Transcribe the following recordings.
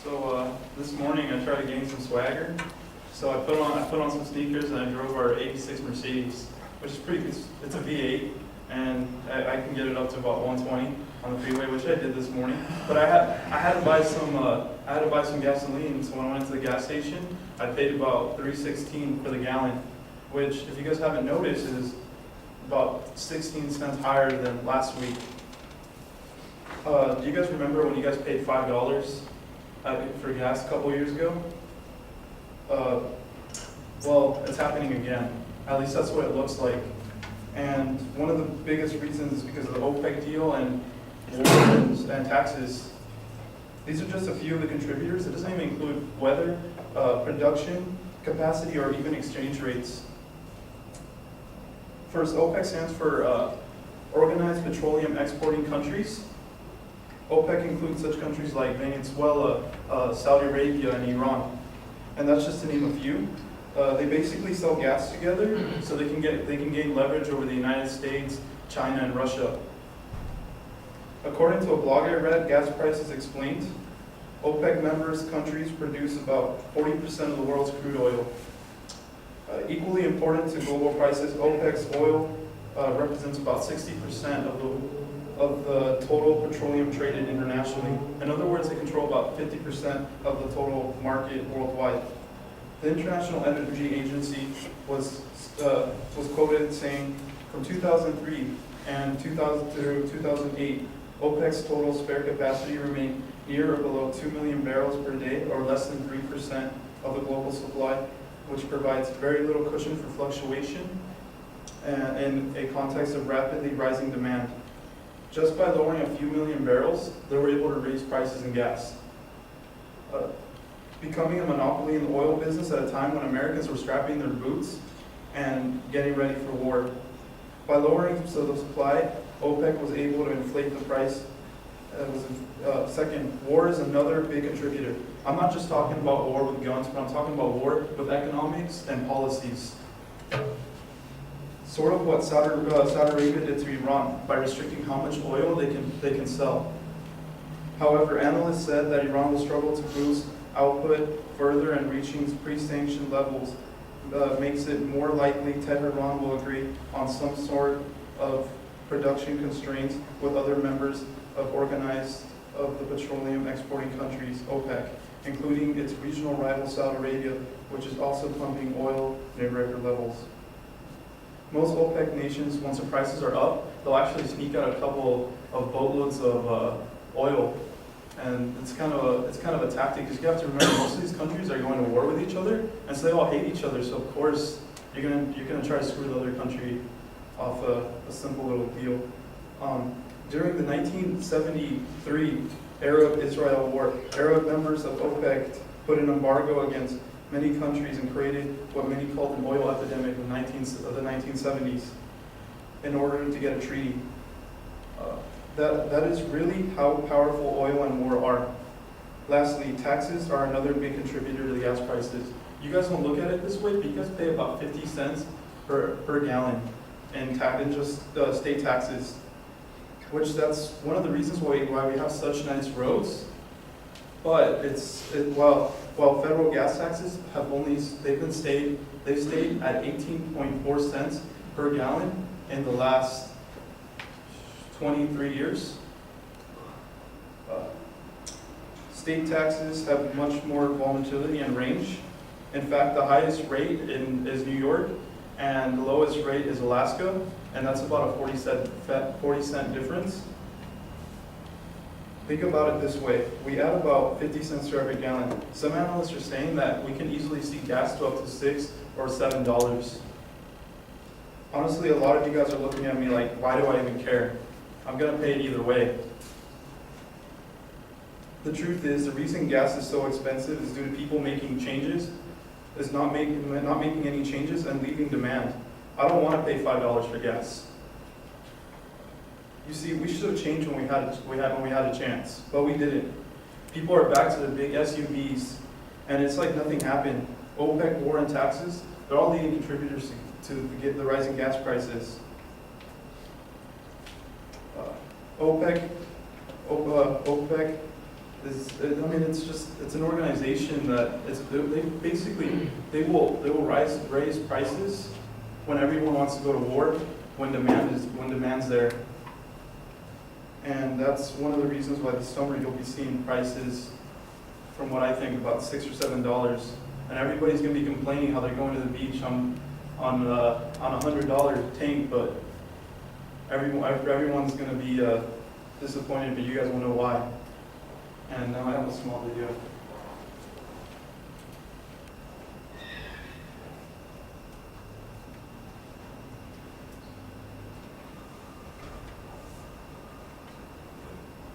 So this morning I tried to gain some swagger. So I put on some sneakers and I drove our '86 Mercedes, which is pretty good. It's a V8, and I can get it up to about 120 on the freeway, which I did this morning. But I had to buy some gasoline. So when I went to the gas station, I paid about $3.16 for the gallon, which, if you guys haven't noticed, is about 16 cents higher than last week. Do you guys remember when you guys paid $5 for gas a couple years ago? Well, it's happening again. At least that's what it looks like. And one of the biggest reasons is because of the OPEC deal and wars and taxes. These are just a few of the contributors. It doesn't even include weather, production capacity, or even exchange rates. First, OPEC stands for Organized Petroleum Exporting Countries. OPEC includes such countries like Venezuela, Saudi Arabia, and Iran. And that's just to name a few. They basically sell gas together so they can gain leverage over the United States, China, and Russia. According to a blog I read, Gas Prices Explained, OPEC members countries produce about 40% of the world's crude oil. Equally important to global prices, OPEC's oil represents about 60% of the total petroleum traded internationally. In other words, they control about 50% of the total market worldwide. The International Energy Agency was quoted saying, from 2003 and 2000 through 2008, OPEC's total spare capacity remained near or below 2 million barrels per day, or less than 3% of the global supply, which provides very little cushion for fluctuation in a context of rapidly rising demand. Just by lowering a few million barrels, they were able to raise prices in gas. Becoming a monopoly in the oil business at a time when Americans were strapping their boots and getting ready for war. By lowering the supply, OPEC was able to inflate the price. Second, war is another big contributor. I'm not just talking about war with guns, but I'm talking about war with economics and policies. Sort of what Saudi Arabia did to Iran by restricting how much oil they can sell. However, analysts said that Iran will struggle to boost output further, and reaching pre-sanctioned levels makes it more likely Tehran will agree on some sort of production constraints with other members of the petroleum exporting countries, OPEC, including its regional rival Saudi Arabia, which is also pumping oil near record levels. Most OPEC nations, once the prices are up, they'll actually sneak out a couple of boatloads of oil. And it's kind of a tactic, because you have to remember, most of these countries are going to war with each other, and so they all hate each other. So of course you're gonna try to screw the other country off a simple little deal. During the 1973 Arab-Israel War, Arab members of OPEC put an embargo against many countries and created what many called an oil epidemic of the 1970s in order to get a treaty. That is really how powerful oil and war are. Lastly, taxes are another big contributor to the gas prices. You guys don't look at it this way, but you guys pay about 50 cents per gallon in just state taxes, which that's one of the reasons why we have such nice roads. But while federal gas taxes they've stayed at 18.4 cents per gallon in the last 23 years. State taxes have much more volatility and range. In fact, the highest rate is New York, and the lowest rate is Alaska, and that's about a 40 cent difference. Think about it this way. We add about 50 cents to every gallon. Some analysts are saying that we can easily see gas to up to $6 or $7. Honestly, a lot of you guys are looking at me like, why do I even care? I'm gonna pay it either way. The truth is, the reason gas is so expensive is due to people making changes, not making any changes and leaving demand. I don't want to pay $5 for gas. You see, we should have changed when we had a chance, but we didn't. People are back to the big SUVs, and it's like nothing happened. OPEC, war, and taxes, they're all leading contributors to the rising gas prices. OPEC I mean, it's an organization that they basically, they will raise prices when everyone wants to go to war, when demand's there. And that's one of the reasons why this summer you'll be seeing prices, from what I think, about $6 or $7. And everybody's going to be complaining how they're going to the beach on a $100 tank, but everyone's going to be disappointed, but you guys will know why. And now I have a small video.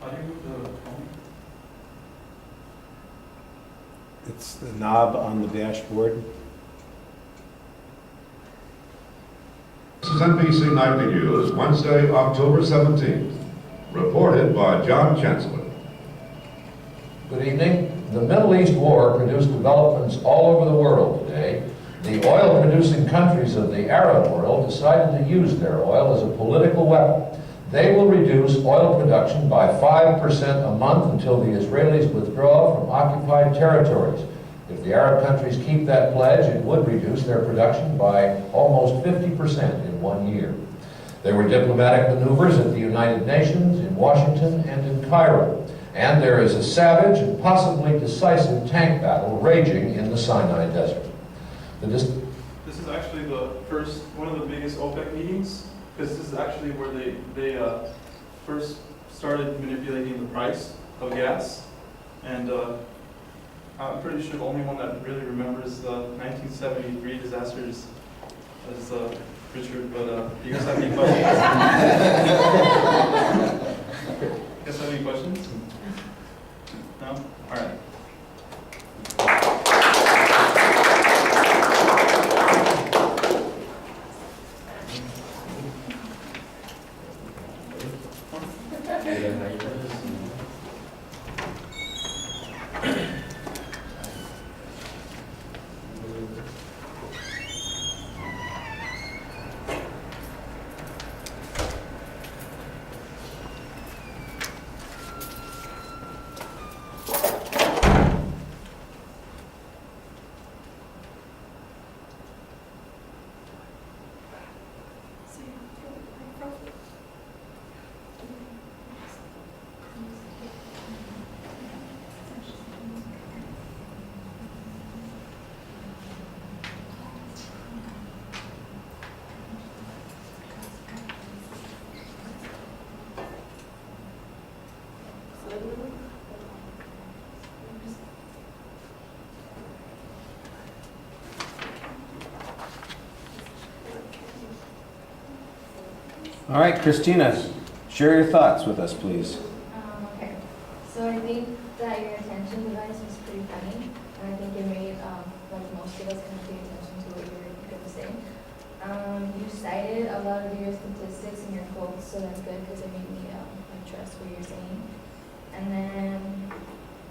How do you move the phone? It's the knob on the dashboard. This is NBC Nightly News, Wednesday, October 17th. Reported by John Chancellor. Good evening. The Middle East war produced developments all over the world today. The oil-producing countries of the Arab world decided to use their oil as a political weapon. They will reduce oil production by 5% a month until the Israelis withdraw from occupied territories. If the Arab countries keep that pledge, it would reduce their production by almost 50% in 1 year. There were diplomatic maneuvers at the United Nations, in Washington, and in Cairo. And there is a savage and possibly decisive tank battle raging in the Sinai Desert. This is actually one of the biggest OPEC meetings, because this is actually where they first started manipulating the price of gas. And I'm pretty sure the only one that really remembers the 1973 disasters is Richard, but do you guys have any questions? You guys have any questions? No? All right. All right, Christina, share your thoughts with us, please. Okay, so I think that your attention device was pretty funny, and I think it made like most of us kind of pay attention to what you were going to say. You cited a lot of your statistics in your quotes, so that's good because it made me like trust what you're saying. And then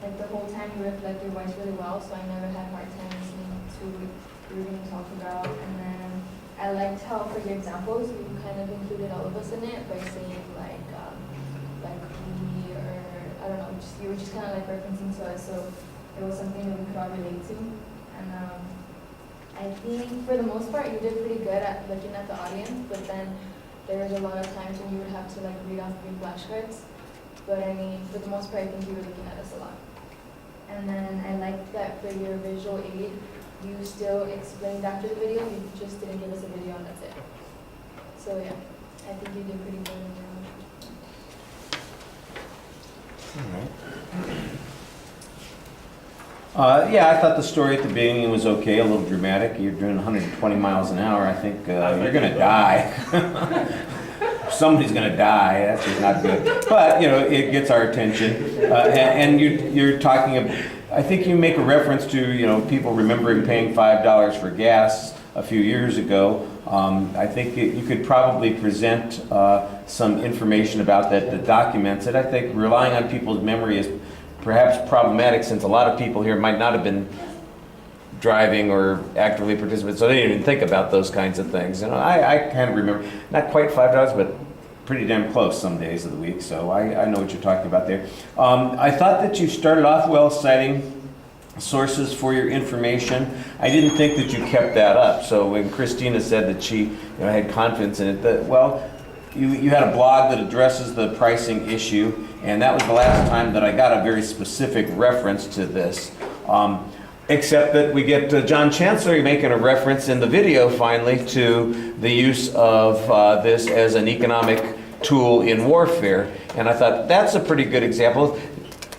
like the whole time you reflect your voice really well, so I never had a hard time listening to what you were going to talk about. And then I liked how for your examples you kind of included all of us in it by saying like we, or I don't know, you were just kind of like referencing to us, so it was something that we could all relate to. And I think for the most part you did pretty good at looking at the audience, but then there was a lot of times when you would have to like read off big flashcards. But I mean, for the most part, I think you were looking at us a lot. And then I liked that for your visual aid, you still explained after the video, you just didn't give us a video and that's it. So yeah, I think you did pretty good. All right. Yeah, I thought the story at the beginning was okay, a little dramatic. You're doing 120 miles an hour. I think you're going to die. Somebody's going to die. That's just not good. But, you know, it gets our attention. And you're talking about, I think you make a reference to, you know, people remembering paying $5 for gas a few years ago. I think you could probably present some information about that documents it. I think relying on people's memory is perhaps problematic, since a lot of people here might not have been driving or actively participating, so they didn't even think about those kinds of things. You know, I kind of remember, not quite $5, but pretty damn close some days of the week, so I know what you're talking about there. I thought that you started off well citing sources for your information. I didn't think that you kept that up. So when Christina said that she had confidence in it, you had a blog that addresses the pricing issue, and that was the last time that I got a very specific reference to this. Except that we get John Chancellor making a reference in the video finally to the use of this as an economic tool in warfare. And I thought that's a pretty good example.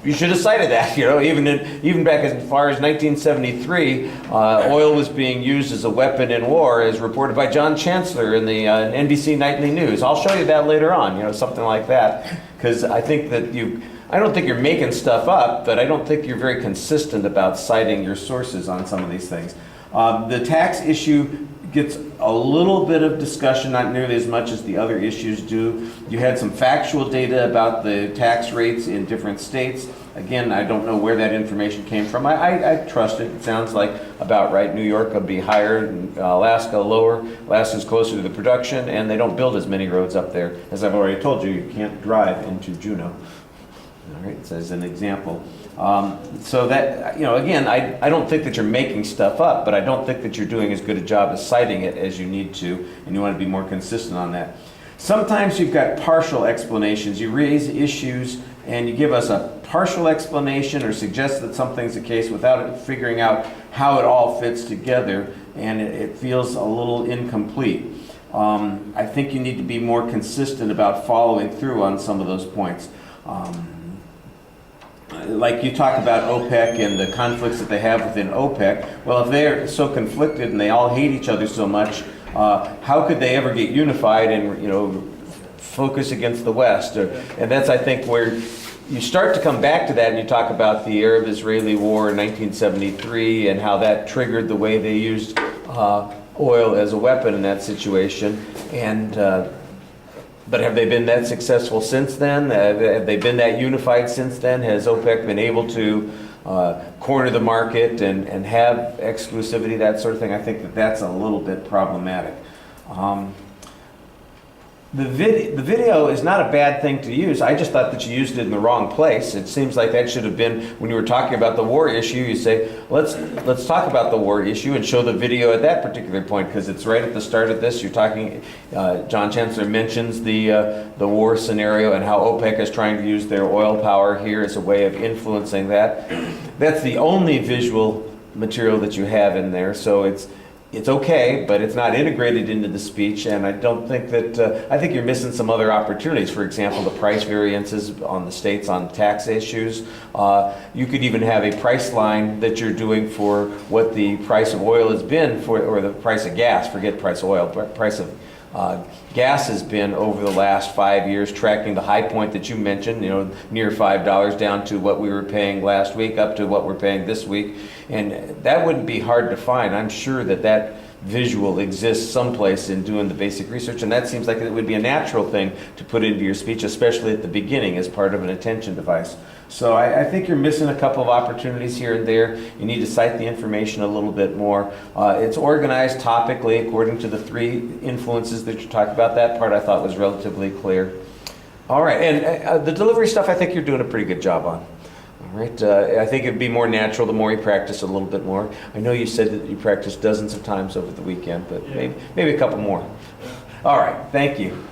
You should have cited that, even back as far as 1973, oil was being used as a weapon in war, as reported by John Chancellor in the NBC Nightly News. I'll show you that later on, something like that, because I think that I don't think you're making stuff up, but I don't think you're very consistent about citing your sources on some of these things. The tax issue gets a little bit of discussion, not nearly as much as the other issues do. You had some factual data about the tax rates in different states. Again, I don't know where that information came from. I trust it. It sounds like about right. New York will be higher, Alaska lower. Alaska's closer to the production, and they don't build as many roads up there. As I've already told you, you can't drive into Juneau. All right, so as an example. So that, again, I don't think that you're making stuff up, but I don't think that you're doing as good a job of citing it as you need to, and you want to be more consistent on that. Sometimes you've got partial explanations. You raise issues and you give us a partial explanation or suggest that something's the case without figuring out how it all fits together, and it feels a little incomplete. I think you need to be more consistent about following through on some of those points. Like you talk about OPEC and the conflicts that they have within OPEC. Well, if they're so conflicted and they all hate each other so much, how could they ever get unified and focus against the West? And that's, I think, where you start to come back to that, and you talk about the Arab-Israeli War in 1973 and how that triggered the way they used oil as a weapon in that situation. And but have they been that successful since then? Have they been that unified since then? Has OPEC been able to corner the market and have exclusivity, that sort of thing? I think that that's a little bit problematic. The video is not a bad thing to use. I just thought that you used it in the wrong place. It seems like that should have been, when you were talking about the war issue, you say, let's talk about the war issue and show the video at that particular point, because it's right at the start of this. You're talking, John Chancellor mentions the war scenario and how OPEC is trying to use their oil power here as a way of influencing that. That's the only visual material that you have in there, so it's okay, but it's not integrated into the speech, and I don't think that, I think you're missing some other opportunities. For example, the price variances on the states on tax issues. You could even have a price line that you're doing for what the price of oil has been, or the price of gas, forget price of oil, price of gas has been over the last 5 years, tracking the high point that you mentioned, near $5 down to what we were paying last week, up to what we're paying this week. And that wouldn't be hard to find. I'm sure that visual exists someplace in doing the basic research, and that seems like it would be a natural thing to put into your speech, especially at the beginning as part of an attention device. So I think you're missing a couple of opportunities here and there. You need to cite the information a little bit more. It's organized topically according to the 3 influences that you talked about. That part I thought was relatively clear. All right, and the delivery stuff I think you're doing a pretty good job on. All right, I think it'd be more natural the more you practice a little bit more. I know you said that you practiced dozens of times over the weekend, but maybe a couple more. All right, thank you.